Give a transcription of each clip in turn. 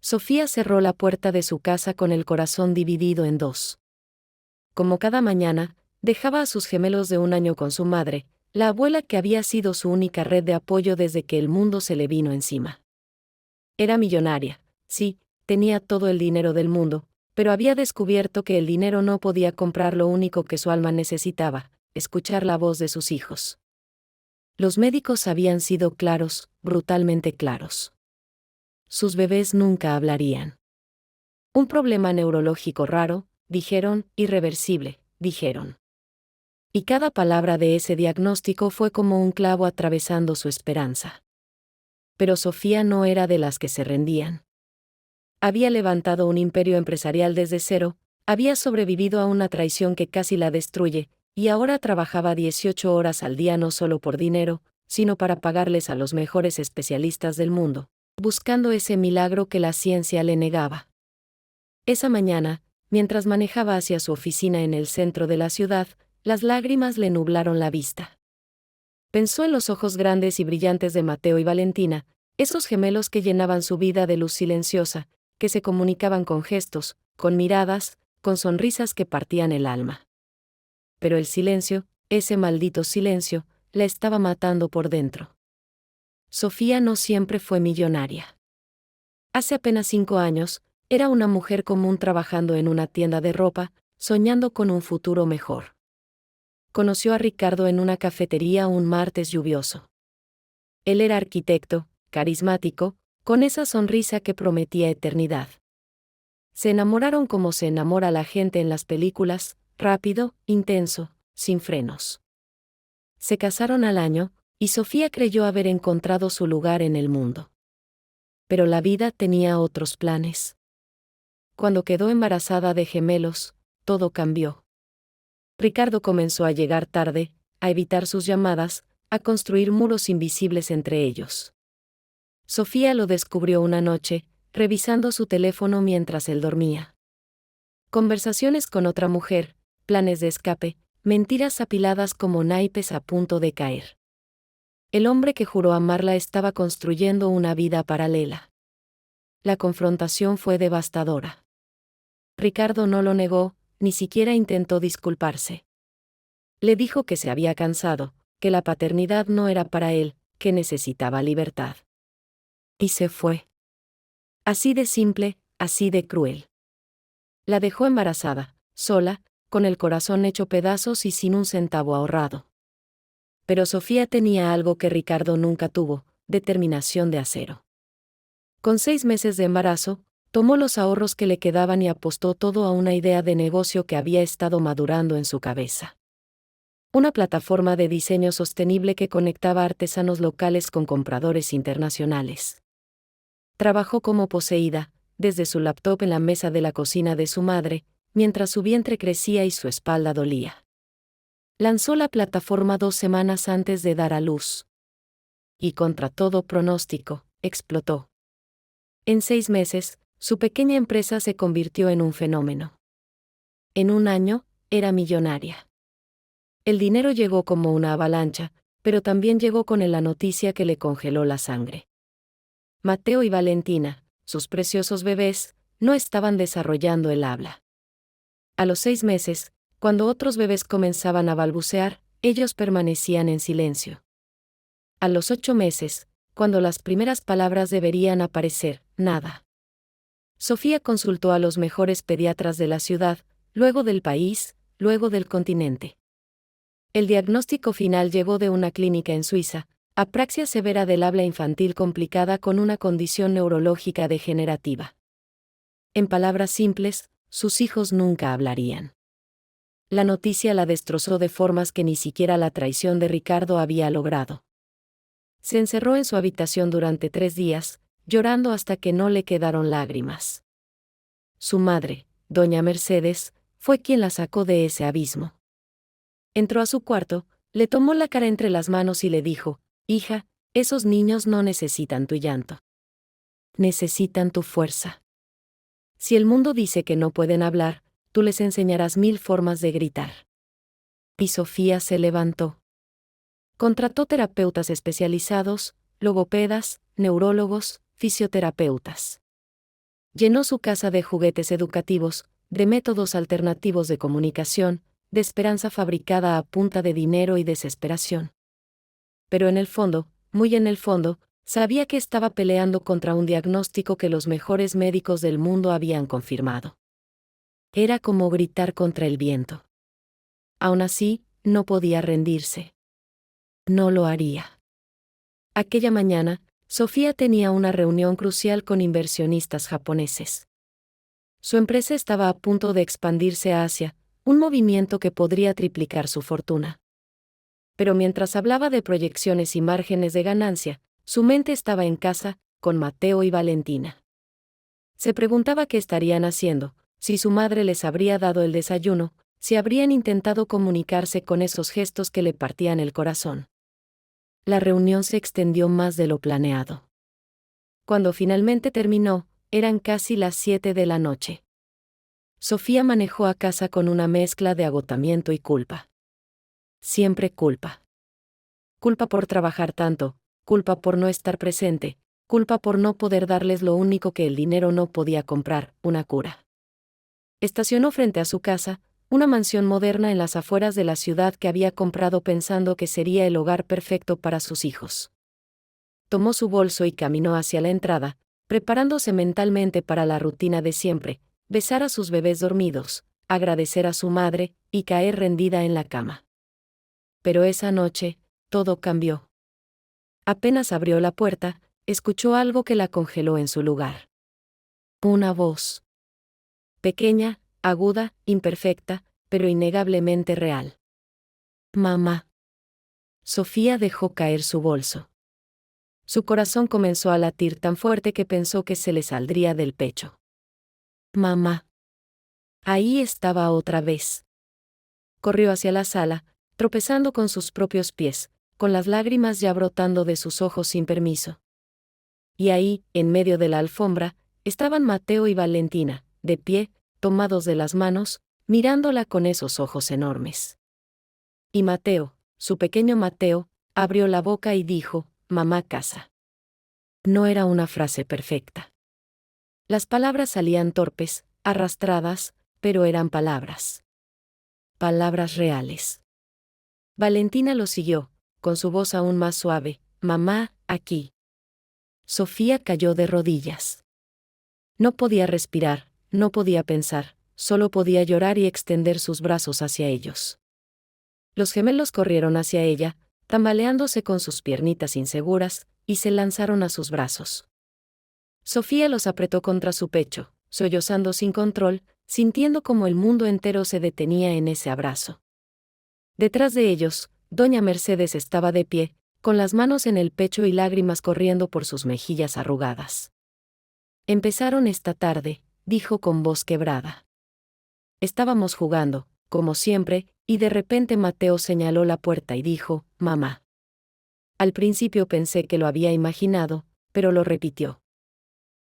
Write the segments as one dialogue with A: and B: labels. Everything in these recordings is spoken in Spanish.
A: Sofía cerró la puerta de su casa con el corazón dividido en dos. Como cada mañana, dejaba a sus gemelos de 1 año con su madre, la abuela que había sido su única red de apoyo desde que el mundo se le vino encima. Era millonaria, sí, tenía todo el dinero del mundo, pero había descubierto que el dinero no podía comprar lo único que su alma necesitaba: escuchar la voz de sus hijos. Los médicos habían sido claros, brutalmente claros. Sus bebés nunca hablarían. Un problema neurológico raro, dijeron, irreversible, dijeron. Y cada palabra de ese diagnóstico fue como un clavo atravesando su esperanza. Pero Sofía no era de las que se rendían. Había levantado un imperio empresarial desde cero, había sobrevivido a una traición que casi la destruye, y ahora trabajaba 18 horas al día no solo por dinero, sino para pagarles a los mejores especialistas del mundo, buscando ese milagro que la ciencia le negaba. Esa mañana, mientras manejaba hacia su oficina en el centro de la ciudad, las lágrimas le nublaron la vista. Pensó en los ojos grandes y brillantes de Mateo y Valentina, esos gemelos que llenaban su vida de luz silenciosa, que se comunicaban con gestos, con miradas, con sonrisas que partían el alma. Pero el silencio, ese maldito silencio, la estaba matando por dentro. Sofía no siempre fue millonaria. Hace apenas 5 años, era una mujer común trabajando en una tienda de ropa, soñando con un futuro mejor. Conoció a Ricardo en una cafetería un martes lluvioso. Él era arquitecto, carismático, con esa sonrisa que prometía eternidad. Se enamoraron como se enamora la gente en las películas, rápido, intenso, sin frenos. Se casaron al año, y Sofía creyó haber encontrado su lugar en el mundo. Pero la vida tenía otros planes. Cuando quedó embarazada de gemelos, todo cambió. Ricardo comenzó a llegar tarde, a evitar sus llamadas, a construir muros invisibles entre ellos. Sofía lo descubrió una noche, revisando su teléfono mientras él dormía. Conversaciones con otra mujer, planes de escape, mentiras apiladas como naipes a punto de caer. El hombre que juró amarla estaba construyendo una vida paralela. La confrontación fue devastadora. Ricardo no lo negó, ni siquiera intentó disculparse. Le dijo que se había cansado, que la paternidad no era para él, que necesitaba libertad. Y se fue. Así de simple, así de cruel. La dejó embarazada, sola, con el corazón hecho pedazos y sin un centavo ahorrado. Pero Sofía tenía algo que Ricardo nunca tuvo: determinación de acero. Con 6 meses de embarazo, tomó los ahorros que le quedaban y apostó todo a una idea de negocio que había estado madurando en su cabeza. Una plataforma de diseño sostenible que conectaba artesanos locales con compradores internacionales. Trabajó como poseída, desde su laptop en la mesa de la cocina de su madre, mientras su vientre crecía y su espalda dolía. Lanzó la plataforma 2 semanas antes de dar a luz. Y contra todo pronóstico, explotó. En 6 meses, su pequeña empresa se convirtió en un fenómeno. En 1 año, era millonaria. El dinero llegó como una avalancha, pero también llegó con él la noticia que le congeló la sangre. Mateo y Valentina, sus preciosos bebés, no estaban desarrollando el habla. A los 6 meses, cuando otros bebés comenzaban a balbucear, ellos permanecían en silencio. A los 8 meses, cuando las primeras palabras deberían aparecer, nada. Sofía consultó a los mejores pediatras de la ciudad, luego del país, luego del continente. El diagnóstico final llegó de una clínica en Suiza: apraxia severa del habla infantil complicada con una condición neurológica degenerativa. En palabras simples, sus hijos nunca hablarían. La noticia la destrozó de formas que ni siquiera la traición de Ricardo había logrado. Se encerró en su habitación durante 3 días, llorando hasta que no le quedaron lágrimas. Su madre, doña Mercedes, fue quien la sacó de ese abismo. Entró a su cuarto, le tomó la cara entre las manos y le dijo: «Hija, esos niños no necesitan tu llanto. Necesitan tu fuerza. Si el mundo dice que no pueden hablar, tú les enseñarás 1000 formas de gritar». Y Sofía se levantó. Contrató terapeutas especializados, logopedas, neurólogos, fisioterapeutas. Llenó su casa de juguetes educativos, de métodos alternativos de comunicación, de esperanza fabricada a punta de dinero y desesperación. Pero en el fondo, muy en el fondo, sabía que estaba peleando contra un diagnóstico que los mejores médicos del mundo habían confirmado. Era como gritar contra el viento. Aún así, no podía rendirse. No lo haría. Aquella mañana, Sofía tenía una reunión crucial con inversionistas japoneses. Su empresa estaba a punto de expandirse a Asia, un movimiento que podría triplicar su fortuna. Pero mientras hablaba de proyecciones y márgenes de ganancia, su mente estaba en casa, con Mateo y Valentina. Se preguntaba qué estarían haciendo, si su madre les habría dado el desayuno, si habrían intentado comunicarse con esos gestos que le partían el corazón. La reunión se extendió más de lo planeado. Cuando finalmente terminó, eran casi las 7 de la noche. Sofía manejó a casa con una mezcla de agotamiento y culpa. Siempre culpa. Culpa por trabajar tanto, culpa por no estar presente, culpa por no poder darles lo único que el dinero no podía comprar, una cura. Estacionó frente a su casa, una mansión moderna en las afueras de la ciudad que había comprado pensando que sería el hogar perfecto para sus hijos. Tomó su bolso y caminó hacia la entrada, preparándose mentalmente para la rutina de siempre, besar a sus bebés dormidos, agradecer a su madre, y caer rendida en la cama. Pero esa noche, todo cambió. Apenas abrió la puerta, escuchó algo que la congeló en su lugar. Una voz. Pequeña, aguda, imperfecta, pero innegablemente real. Mamá. Sofía dejó caer su bolso. Su corazón comenzó a latir tan fuerte que pensó que se le saldría del pecho. Mamá. Ahí estaba otra vez. Corrió hacia la sala, tropezando con sus propios pies, con las lágrimas ya brotando de sus ojos sin permiso. Y ahí, en medio de la alfombra, estaban Mateo y Valentina, de pie, tomados de las manos, mirándola con esos ojos enormes. Y Mateo, su pequeño Mateo, abrió la boca y dijo, «Mamá casa». No era una frase perfecta. Las palabras salían torpes, arrastradas, pero eran palabras. Palabras reales. Valentina lo siguió, con su voz aún más suave, «Mamá, aquí». Sofía cayó de rodillas. No podía respirar, no podía pensar, solo podía llorar y extender sus brazos hacia ellos. Los gemelos corrieron hacia ella, tambaleándose con sus piernitas inseguras, y se lanzaron a sus brazos. Sofía los apretó contra su pecho, sollozando sin control, sintiendo como el mundo entero se detenía en ese abrazo. Detrás de ellos, doña Mercedes estaba de pie, con las manos en el pecho y lágrimas corriendo por sus mejillas arrugadas. Empezaron esta tarde, dijo con voz quebrada. Estábamos jugando, como siempre, y de repente Mateo señaló la puerta y dijo, «Mamá». Al principio pensé que lo había imaginado, pero lo repitió.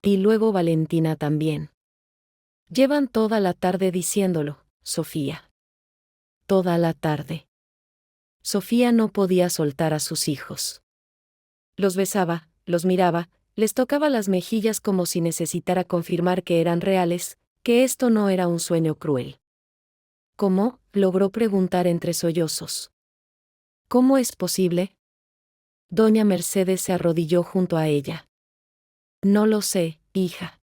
A: Y luego Valentina también. Llevan toda la tarde diciéndolo, Sofía. Toda la tarde. Sofía no podía soltar a sus hijos. Los besaba, los miraba, les tocaba las mejillas como si necesitara confirmar que eran reales, que esto no era un sueño cruel. ¿Cómo?, logró preguntar entre sollozos. ¿Cómo es posible? Doña Mercedes se arrodilló junto a ella. No lo sé, hija.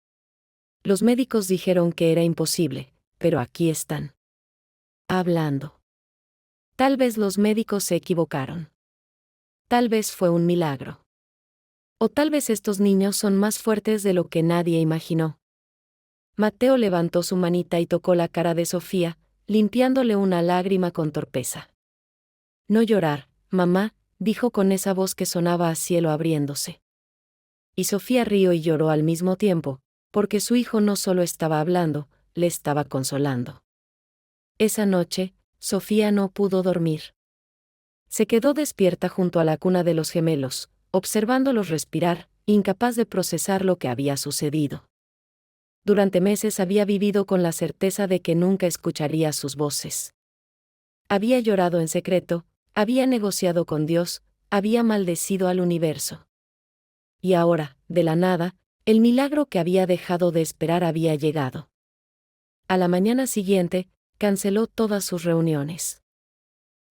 A: Los médicos dijeron que era imposible, pero aquí están. Hablando. Tal vez los médicos se equivocaron. Tal vez fue un milagro. O tal vez estos niños son más fuertes de lo que nadie imaginó. Mateo levantó su manita y tocó la cara de Sofía, limpiándole una lágrima con torpeza. No llorar, mamá, dijo con esa voz que sonaba a cielo abriéndose. Y Sofía rió y lloró al mismo tiempo, porque su hijo no solo estaba hablando, le estaba consolando. Esa noche, Sofía no pudo dormir. Se quedó despierta junto a la cuna de los gemelos, observándolos respirar, incapaz de procesar lo que había sucedido. Durante meses había vivido con la certeza de que nunca escucharía sus voces. Había llorado en secreto, había negociado con Dios, había maldecido al universo. Y ahora, de la nada, El milagro que había dejado de esperar había llegado. A la mañana siguiente, canceló todas sus reuniones.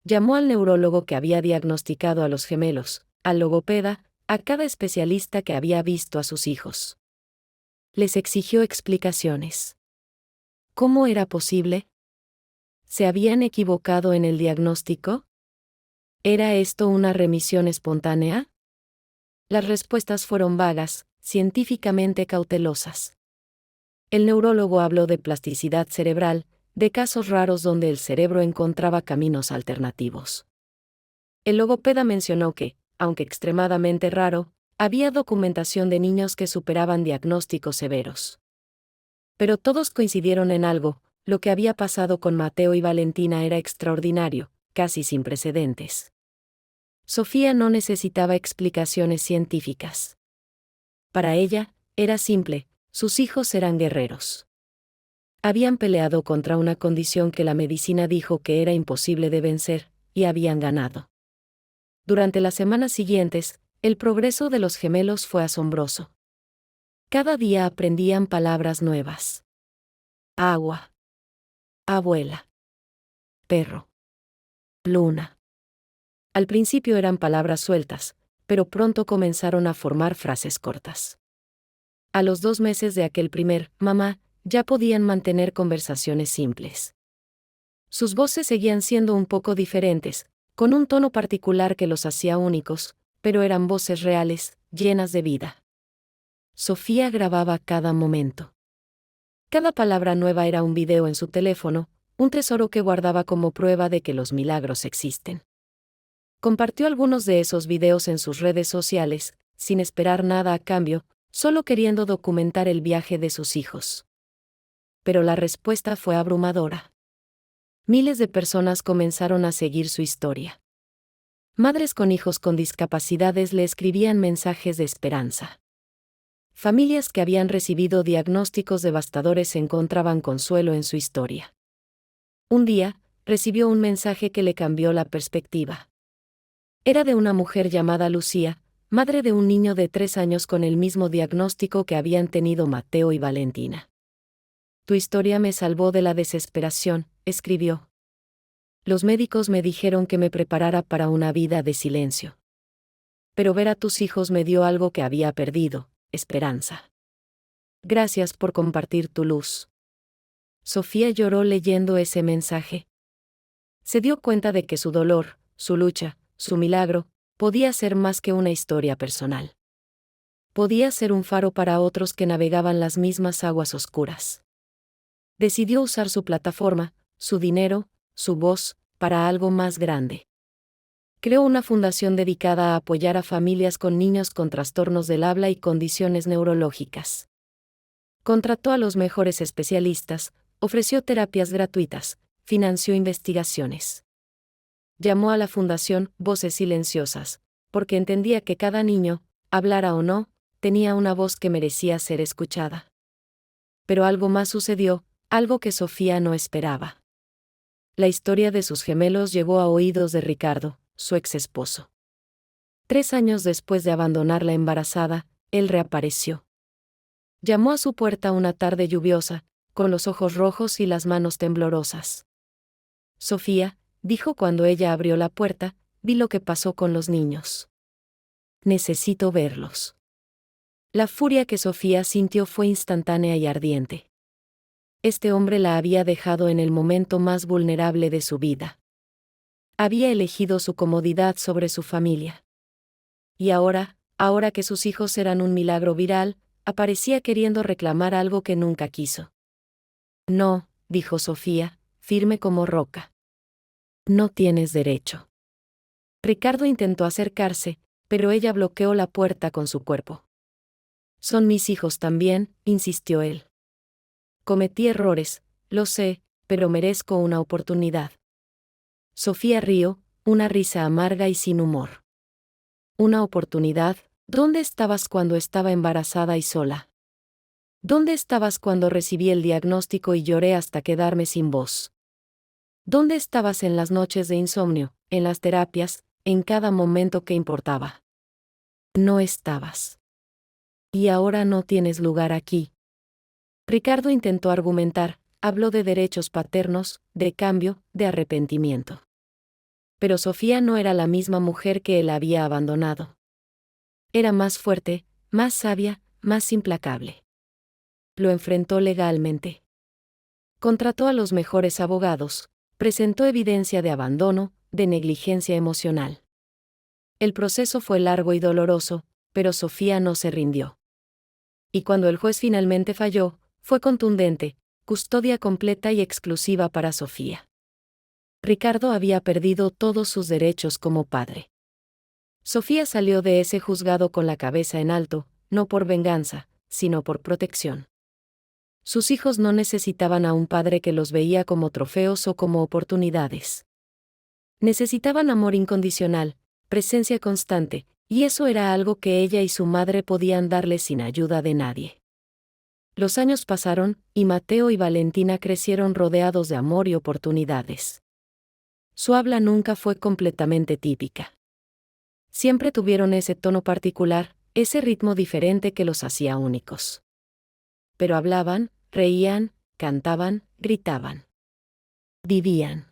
A: Llamó al neurólogo que había diagnosticado a los gemelos, al logopeda, a cada especialista que había visto a sus hijos. Les exigió explicaciones. ¿Cómo era posible? ¿Se habían equivocado en el diagnóstico? ¿Era esto una remisión espontánea? Las respuestas fueron vagas, científicamente cautelosas. El neurólogo habló de plasticidad cerebral, de casos raros donde el cerebro encontraba caminos alternativos. El logopeda mencionó que, aunque extremadamente raro, había documentación de niños que superaban diagnósticos severos. Pero todos coincidieron en algo: lo que había pasado con Mateo y Valentina era extraordinario, casi sin precedentes. Sofía no necesitaba explicaciones científicas. Para ella, era simple: sus hijos eran guerreros. Habían peleado contra una condición que la medicina dijo que era imposible de vencer, y habían ganado. Durante las semanas siguientes, el progreso de los gemelos fue asombroso. Cada día aprendían palabras nuevas. Agua. Abuela. Perro. Luna. Al principio eran palabras sueltas, pero pronto comenzaron a formar frases cortas. A los 2 meses de aquel primer mamá, ya podían mantener conversaciones simples. Sus voces seguían siendo un poco diferentes, con un tono particular que los hacía únicos, pero eran voces reales, llenas de vida. Sofía grababa cada momento. Cada palabra nueva era un video en su teléfono, un tesoro que guardaba como prueba de que los milagros existen. Compartió algunos de esos videos en sus redes sociales, sin esperar nada a cambio, solo queriendo documentar el viaje de sus hijos. Pero la respuesta fue abrumadora. Miles de personas comenzaron a seguir su historia. Madres con hijos con discapacidades le escribían mensajes de esperanza. Familias que habían recibido diagnósticos devastadores encontraban consuelo en su historia. Un día, recibió un mensaje que le cambió la perspectiva. Era de una mujer llamada Lucía, madre de un niño de 3 años con el mismo diagnóstico que habían tenido Mateo y Valentina. Tu historia me salvó de la desesperación, escribió. Los médicos me dijeron que me preparara para una vida de silencio. Pero ver a tus hijos me dio algo que había perdido: esperanza. Gracias por compartir tu luz. Sofía lloró leyendo ese mensaje. Se dio cuenta de que su dolor, su lucha, su milagro, podía ser más que una historia personal. Podía ser un faro para otros que navegaban las mismas aguas oscuras. Decidió usar su plataforma, su dinero, su voz, para algo más grande. Creó una fundación dedicada a apoyar a familias con niños con trastornos del habla y condiciones neurológicas. Contrató a los mejores especialistas, ofreció terapias gratuitas, financió investigaciones. Llamó a la fundación Voces Silenciosas, porque entendía que cada niño, hablara o no, tenía una voz que merecía ser escuchada. Pero algo más sucedió, algo que Sofía no esperaba. La historia de sus gemelos llegó a oídos de Ricardo, su ex esposo. 3 años después de abandonarla embarazada, él reapareció. Llamó a su puerta una tarde lluviosa, con los ojos rojos y las manos temblorosas. Sofía, dijo cuando ella abrió la puerta, vi lo que pasó con los niños. Necesito verlos. La furia que Sofía sintió fue instantánea y ardiente. Este hombre la había dejado en el momento más vulnerable de su vida. Había elegido su comodidad sobre su familia. Y ahora que sus hijos eran un milagro viral, aparecía queriendo reclamar algo que nunca quiso. No, dijo Sofía, firme como roca. No tienes derecho. Ricardo intentó acercarse, pero ella bloqueó la puerta con su cuerpo. Son mis hijos también, insistió él. Cometí errores, lo sé, pero merezco una oportunidad. Sofía rió, una risa amarga y sin humor. ¿Una oportunidad? ¿Dónde estabas cuando estaba embarazada y sola? ¿Dónde estabas cuando recibí el diagnóstico y lloré hasta quedarme sin voz? ¿Dónde estabas en las noches de insomnio, en las terapias, en cada momento que importaba? No estabas. Y ahora no tienes lugar aquí. Ricardo intentó argumentar, habló de derechos paternos, de cambio, de arrepentimiento. Pero Sofía no era la misma mujer que él había abandonado. Era más fuerte, más sabia, más implacable. Lo enfrentó legalmente. Contrató a los mejores abogados, presentó evidencia de abandono, de negligencia emocional. El proceso fue largo y doloroso, pero Sofía no se rindió. Y cuando el juez finalmente falló, fue contundente: custodia completa y exclusiva para Sofía. Ricardo había perdido todos sus derechos como padre. Sofía salió de ese juzgado con la cabeza en alto, no por venganza, sino por protección. Sus hijos no necesitaban a un padre que los veía como trofeos o como oportunidades. Necesitaban amor incondicional, presencia constante, y eso era algo que ella y su madre podían darles sin ayuda de nadie. Los años pasaron, y Mateo y Valentina crecieron rodeados de amor y oportunidades. Su habla nunca fue completamente típica. Siempre tuvieron ese tono particular, ese ritmo diferente que los hacía únicos. Pero hablaban, reían, cantaban, gritaban. Vivían.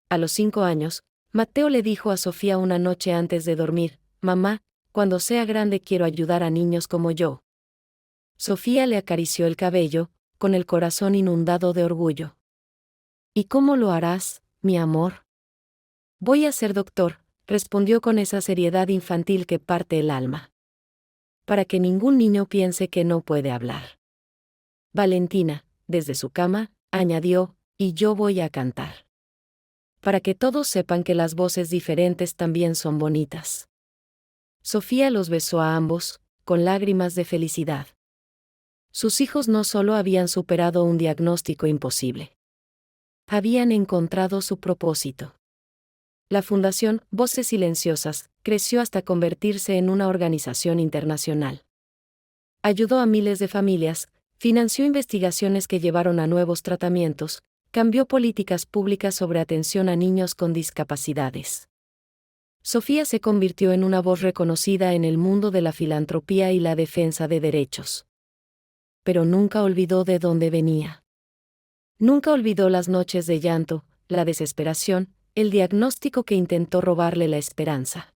A: A los 5 años, Mateo le dijo a Sofía una noche antes de dormir: «Mamá, cuando sea grande quiero ayudar a niños como yo». Sofía le acarició el cabello, con el corazón inundado de orgullo. «¿Y cómo lo harás, mi amor?» «Voy a ser doctor», respondió con esa seriedad infantil que parte el alma. «Para que ningún niño piense que no puede hablar». Valentina, desde su cama, añadió: «Y yo voy a cantar. Para que todos sepan que las voces diferentes también son bonitas». Sofía los besó a ambos, con lágrimas de felicidad. Sus hijos no solo habían superado un diagnóstico imposible. Habían encontrado su propósito. La Fundación Voces Silenciosas creció hasta convertirse en una organización internacional. Ayudó a miles de familias, financió investigaciones que llevaron a nuevos tratamientos, cambió políticas públicas sobre atención a niños con discapacidades. Sofía se convirtió en una voz reconocida en el mundo de la filantropía y la defensa de derechos. Pero nunca olvidó de dónde venía. Nunca olvidó las noches de llanto, la desesperación, el diagnóstico que intentó robarle la esperanza.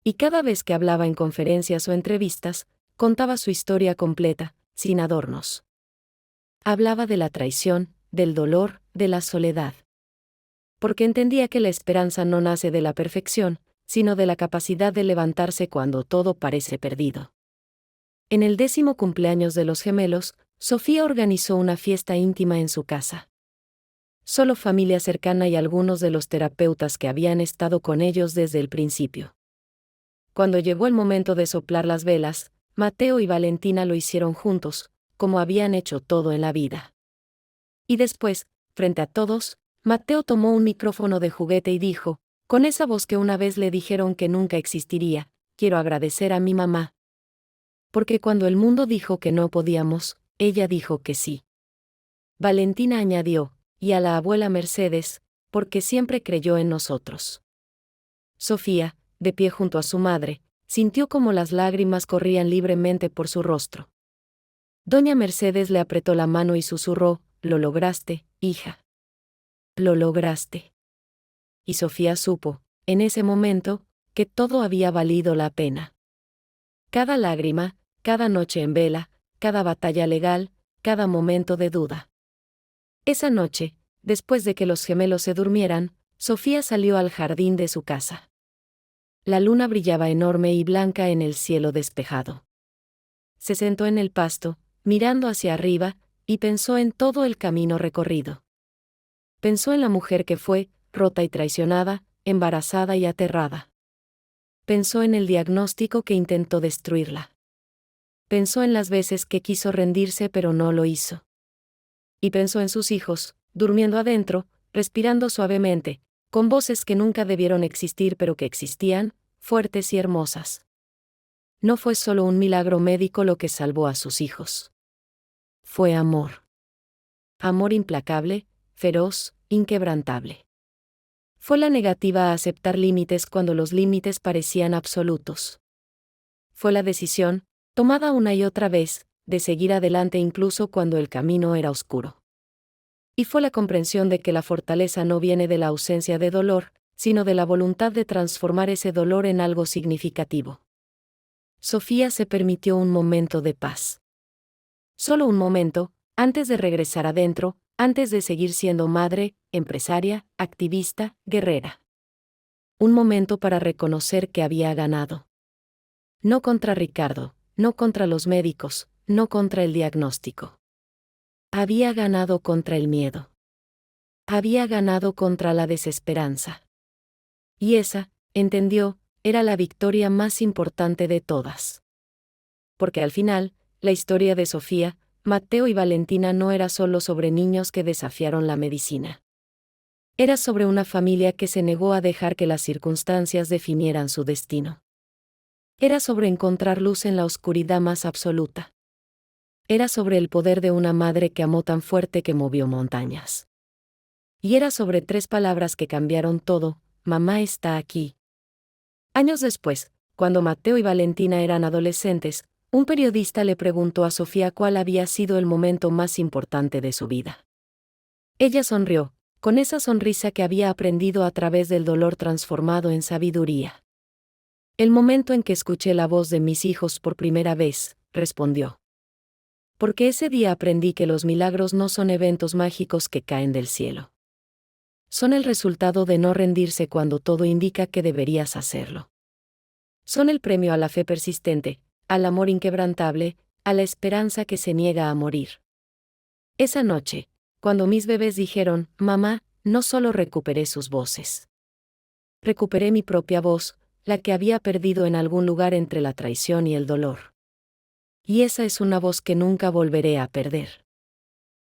A: Y cada vez que hablaba en conferencias o entrevistas, contaba su historia completa, sin adornos. Hablaba de la traición, del dolor, de la soledad. Porque entendía que la esperanza no nace de la perfección, sino de la capacidad de levantarse cuando todo parece perdido. En el 10º cumpleaños de los gemelos, Sofía organizó una fiesta íntima en su casa. Solo familia cercana y algunos de los terapeutas que habían estado con ellos desde el principio. Cuando llegó el momento de soplar las velas, Mateo y Valentina lo hicieron juntos, como habían hecho todo en la vida. Y después, frente a todos, Mateo tomó un micrófono de juguete y dijo, con esa voz que una vez le dijeron que nunca existiría: «Quiero agradecer a mi mamá. Porque cuando el mundo dijo que no podíamos, ella dijo que sí». Valentina añadió: «Y a la abuela Mercedes, porque siempre creyó en nosotros». Sofía, de pie junto a su madre, sintió como las lágrimas corrían libremente por su rostro. Doña Mercedes le apretó la mano y susurró: «Lo lograste, hija. Lo lograste». Y Sofía supo, en ese momento, que todo había valido la pena. Cada lágrima, cada noche en vela, cada batalla legal, cada momento de duda. Esa noche, después de que los gemelos se durmieran, Sofía salió al jardín de su casa. La luna brillaba enorme y blanca en el cielo despejado. Se sentó en el pasto, mirando hacia arriba, y pensó en todo el camino recorrido. Pensó en la mujer que fue, rota y traicionada, embarazada y aterrada. Pensó en el diagnóstico que intentó destruirla. Pensó en las veces que quiso rendirse pero no lo hizo. Y pensó en sus hijos, durmiendo adentro, respirando suavemente, con voces que nunca debieron existir pero que existían, fuertes y hermosas. No fue solo un milagro médico lo que salvó a sus hijos. Fue amor. Amor implacable, feroz, inquebrantable. Fue la negativa a aceptar límites cuando los límites parecían absolutos. Fue la decisión, tomada una y otra vez, de seguir adelante incluso cuando el camino era oscuro. Y fue la comprensión de que la fortaleza no viene de la ausencia de dolor, sino de la voluntad de transformar ese dolor en algo significativo. Sofía se permitió un momento de paz. Solo un momento, antes de regresar adentro, antes de seguir siendo madre, empresaria, activista, guerrera. Un momento para reconocer que había ganado. No contra Ricardo, no contra los médicos, no contra el diagnóstico. Había ganado contra el miedo. Había ganado contra la desesperanza. Y esa, entendió, era la victoria más importante de todas. Porque al final, la historia de Sofía, Mateo y Valentina no era solo sobre niños que desafiaron la medicina. Era sobre una familia que se negó a dejar que las circunstancias definieran su destino. Era sobre encontrar luz en la oscuridad más absoluta. Era sobre el poder de una madre que amó tan fuerte que movió montañas. Y era sobre 3 palabras que cambiaron todo: mamá está aquí. Años después, cuando Mateo y Valentina eran adolescentes, un periodista le preguntó a Sofía cuál había sido el momento más importante de su vida. Ella sonrió, con esa sonrisa que había aprendido a través del dolor transformado en sabiduría. El momento en que escuché la voz de mis hijos por primera vez, respondió. Porque ese día aprendí que los milagros no son eventos mágicos que caen del cielo. Son el resultado de no rendirse cuando todo indica que deberías hacerlo. Son el premio a la fe persistente, al amor inquebrantable, a la esperanza que se niega a morir. Esa noche, cuando mis bebés dijeron, mamá, no solo recuperé sus voces. Recuperé mi propia voz, la que había perdido en algún lugar entre la traición y el dolor. Y esa es una voz que nunca volveré a perder.